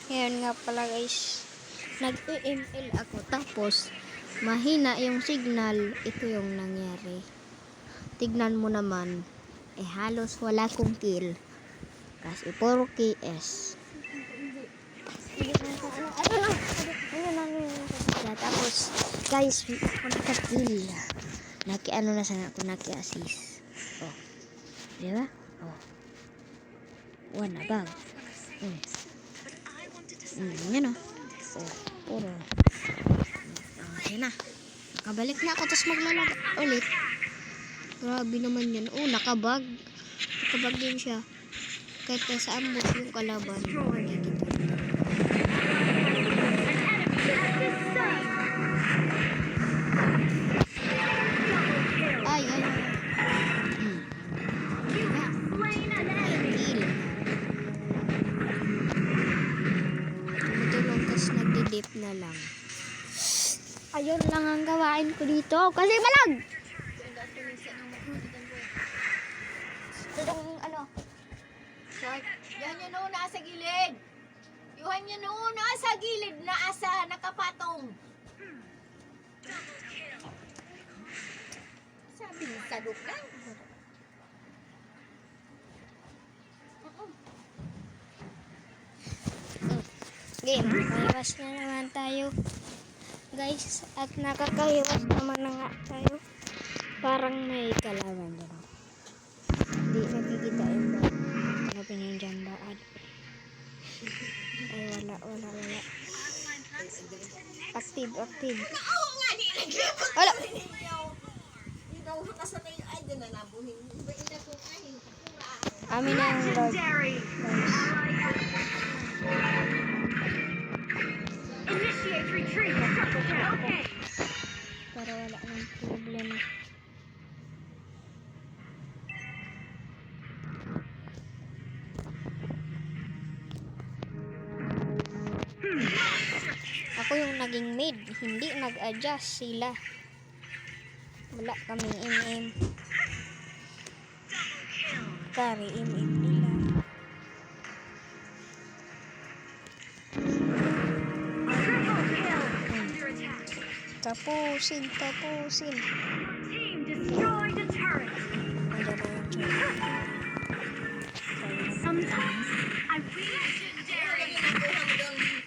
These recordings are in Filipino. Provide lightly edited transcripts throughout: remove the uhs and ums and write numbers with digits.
Ngayon nga pala guys, nag-EML ako tapos mahina yung signal. Ito yung nangyari. Tignan mo naman, halos wala kong kill. Kasi puro KS. Tapos guys, ako naka-kill. Naki-ano na sana ako, naki-assist. Oh. Diba? Oh. One above. Yan o. Oh, puro. Ayan na. Nakabalik na ako, tapos maglalag ulit. Grabe naman yan. Oh, nakabag. Nakabag din siya. Kahit nasa ambot yung kalaban. Ay. Nagdidip na lang. Ayun lang ang gawain ko dito. Kasi malag! Itong ano? Yan yun noon nasa gilid. Yuhan yun noon nasa gilid na asa nakapatong. Sabi ni sadok lang. Game, nakakahiwas na naman tayo guys, at nakakahiwas naman na nga tayo. Parang may kalaban dyan. Hindi nakikita yung ba? Hanapin yun dyan baan. Ay wala. Active. Wala. Amin na yung Lord. Initiate retreat. Okay. Para wala nang problema. Ako yung naging maid, hindi nag-adjust sila. Wala kaming MM. Kari MM nila. Tapusin. Team destroy the turret. Sometimes I legendary.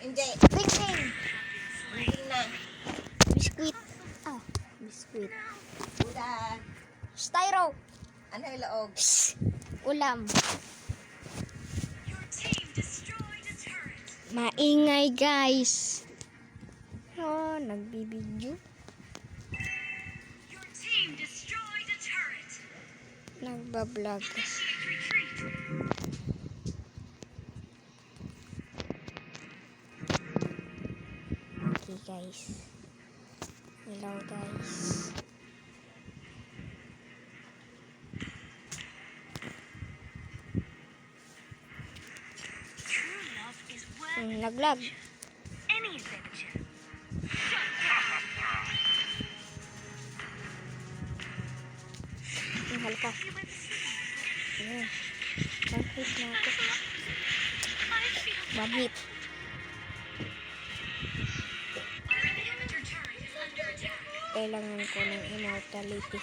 Hindi. Big thing! Hindi na. Biskuit. Biskuit. Ulan. Styro. Ano yung laog? Ulam. Your team destroyed a turret. Maingay guys. Oh, nagbibidyo. Your team destroyed a turret. Nagbablog. Initiate retreat. Okay guys. Hello guys. True love is worth Naglag. any adventure. Mahal ka. Ayan. One-hit na ako. One-hit. Kailangan ko ng immortality.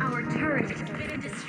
Our turret has been destroyed.